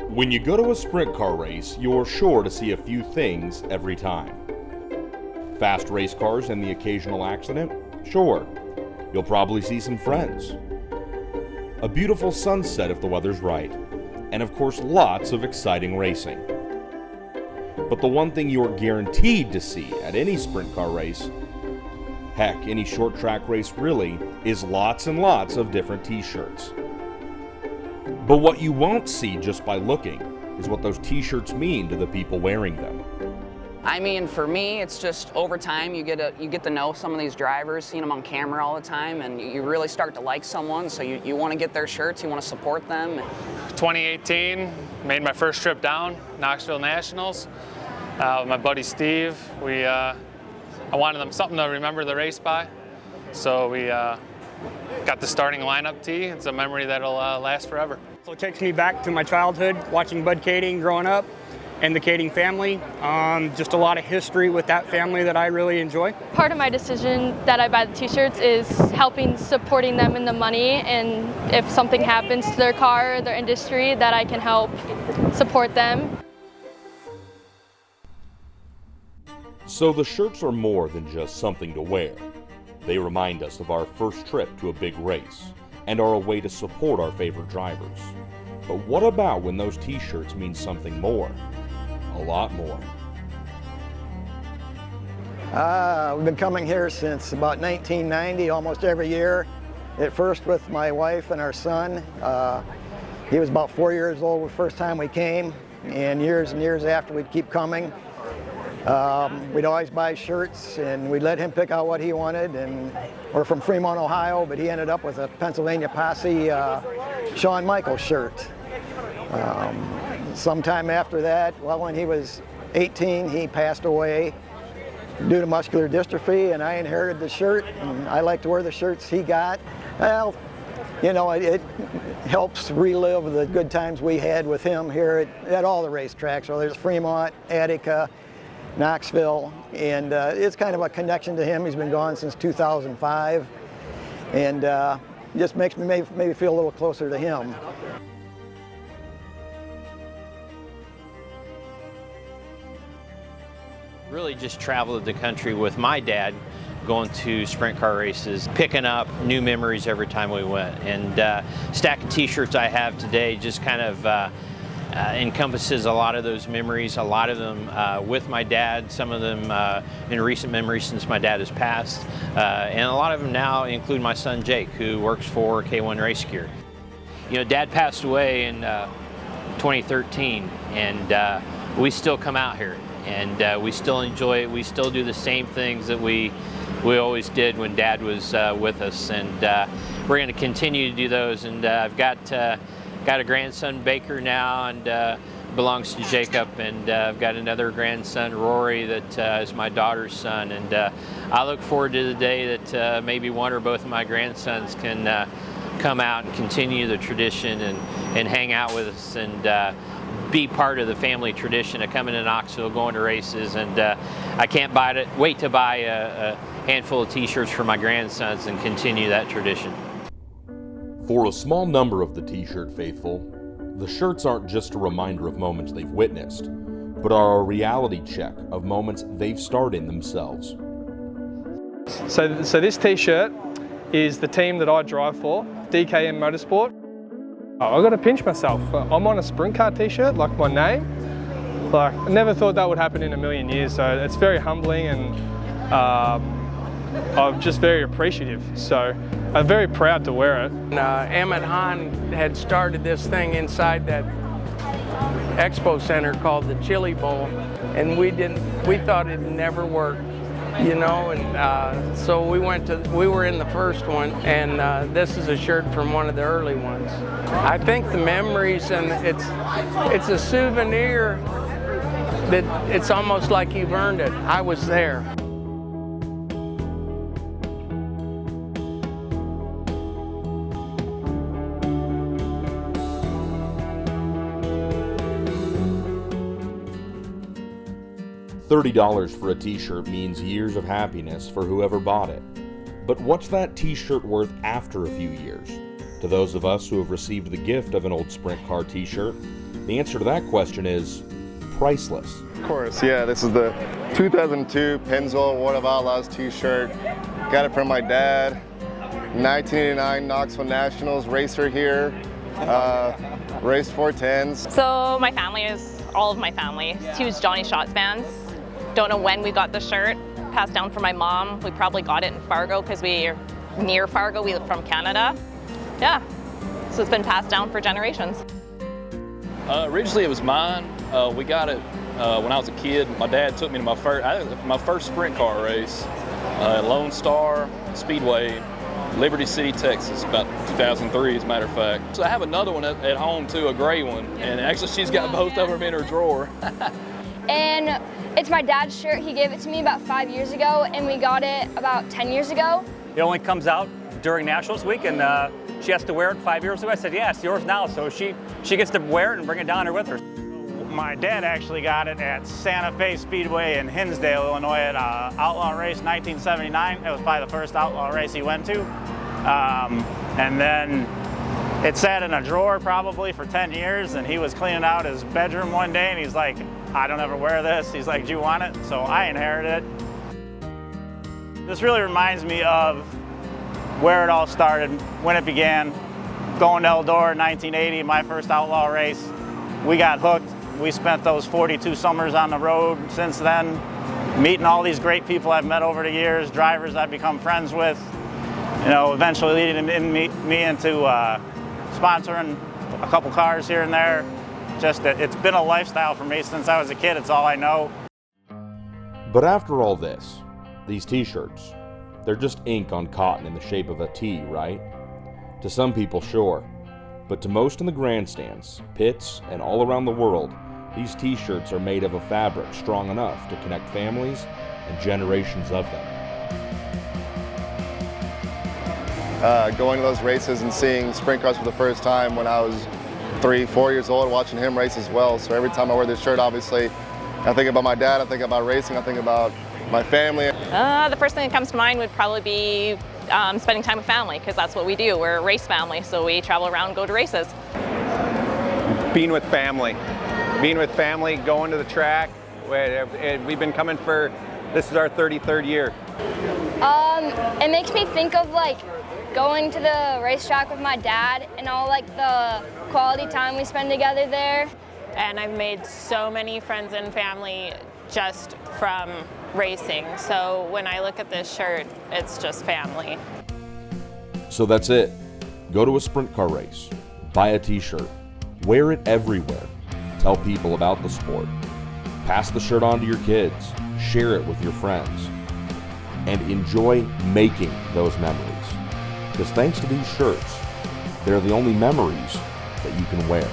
When you go to a sprint car race, you're sure to see a few things every time. Fast race cars and the occasional accident? Sure. You'll probably see some friends. A beautiful sunset if the weather's right. And of course, lots of exciting racing. But the one thing you're guaranteed to see at any sprint car race, heck, any short track race really, is lots and lots of different t-shirts. But what you won't see just by looking is what those t-shirts mean to the people wearing them. I mean, for me, it's just over time you get to know some of these drivers, seeing them on camera all the time, and you really start to like someone, so you want to get their shirts, you want to support them. 2018, made my first trip down, Knoxville Nationals. With my buddy Steve, I wanted them something to remember the race by, so we got the starting lineup tee. It's a memory that'll last forever. So it takes me back to my childhood, watching Bud Kading growing up and the Kading family. Just a lot of history with that family that I really enjoy. Part of my decision that I buy the t-shirts is supporting them in the money, and if something happens to their car or their industry, that I can help support them. So the shirts are more than just something to wear. They remind us of our first trip to a big race and are a way to support our favorite drivers. But what about when those t-shirts mean something more? A lot more. We've been coming here since about 1990, almost every year. At first with my wife and our son. He was about 4 years old the first time we came, and years after we'd keep coming. We'd always buy shirts, and we'd let him pick out what he wanted. And we're from Fremont, Ohio, but he ended up with a Pennsylvania Posse Shawn Michaels shirt. Sometime after that, well, when he was 18, he passed away due to muscular dystrophy, and I inherited the shirt, and I like to wear the shirts he got. Well, you know, it helps relive the good times we had with him here at all the racetracks. So there's Fremont, Attica, Knoxville, and it's kind of a connection to him. He's been gone since 2005, and just makes me maybe feel a little closer to him. Really just traveled the country with my dad, going to sprint car races, picking up new memories every time we went. And stack of t-shirts I have today just kind of encompasses a lot of those memories, a lot of them with my dad, some of them in recent memories since my dad has passed, and a lot of them now include my son Jake, who works for K1 Race Gear. You know, Dad passed away in 2013, and we still come out here, and we still enjoy it. We still do the same things that we always did when Dad was with us, and we're going to continue to do those. And I've got a grandson, Baker, now, and belongs to Jacob, and I've got another grandson, Rory, that is my daughter's son, and I look forward to the day that maybe one or both of my grandsons can come out and continue the tradition and hang out with us and be part of the family tradition of coming to Knoxville, going to races, and I can't wait to buy a handful of t-shirts for my grandsons and continue that tradition. For a small number of the t-shirt faithful, the shirts aren't just a reminder of moments they've witnessed, but are a reality check of moments they've starred in themselves. So this t-shirt is the team that I drive for, DKM Motorsport. I've got to pinch myself. I'm on a sprint car t-shirt, like my name. Like, I never thought that would happen in a million years, so it's very humbling, and I'm just very appreciative. So I'm very proud to wear it. Emmett Hahn had started this thing inside that expo center called the Chili Bowl, and we thought it'd never work, you know, and so we were in the first one, and this is a shirt from one of the early ones. I think the memories, and it's a souvenir that it's almost like you've earned it. I was there. $30 for a t-shirt means years of happiness for whoever bought it. But what's that t-shirt worth after a few years? To those of us who have received the gift of an old sprint car t-shirt, The answer to that question is priceless. Of course, yeah, this is the 2002 Pennzoil World of Outlaws t-shirt. Got it from my dad. 1989 Knoxville Nationals racer here. Raced 410s. So my family is, all of my family, huge Johnny Shots fans. Don't know when we got the shirt, passed down from my mom. We probably got it in Fargo because we're near Fargo, we live from Canada. Yeah, so it's been passed down for generations. Originally it was mine. We got it when I was a kid. My dad took me to my first sprint car race, Lone Star Speedway, Liberty City, Texas, about 2003 as a matter of fact. So I have another one at home too, a gray one, and actually she's got both of them in her drawer. And it's my dad's shirt. He gave it to me about 5 years ago, and we got it about 10 years ago. It only comes out during Nationals week, and she has to wear it 5 years ago. I said, yeah, it's yours now. So she gets to wear it and bring it down here with her. My dad actually got it at Santa Fe Speedway in Hinsdale, Illinois at Outlaw Race 1979. It was probably the first Outlaw race he went to. And then it sat in a drawer probably for 10 years, and he was cleaning out his bedroom one day and he's like, I don't ever wear this. He's like, do you want it? So I inherited it. This really reminds me of where it all started, when it began. Going to Eldora in 1980, my first Outlaw race. We got hooked. We spent those 42 summers on the road since then, meeting all these great people I've met over the years, drivers I've become friends with, you know, eventually leading me into sponsoring a couple cars here and there. Just it's been a lifestyle for me since I was a kid. It's all I know. But after all this, these t-shirts, they're just ink on cotton in the shape of a T, right? To some people, sure. But to most in the grandstands, pits, and all around the world, these t-shirts are made of a fabric strong enough to connect families and generations of them. Going to those races and seeing sprint cars for the first time when I was 3-4 years old, watching him race as well. So every time I wear this shirt, obviously, I think about my dad, I think about racing, I think about my family. The first thing that comes to mind would probably be spending time with family, because that's what we do. We're a race family, so we travel around and go to races. Being with family. Being with family, going to the track. We've been coming for, this is our 33rd year. It makes me think of like going to the racetrack with my dad and all like the quality time we spend together there. And I've made so many friends and family just from racing. So when I look at this shirt, it's just family. So that's it. Go to a sprint car race, buy a t-shirt, wear it everywhere, tell people about the sport, pass the shirt on to your kids, share it with your friends, and enjoy making those memories. Because thanks to these shirts, they're the only memories that you can wear.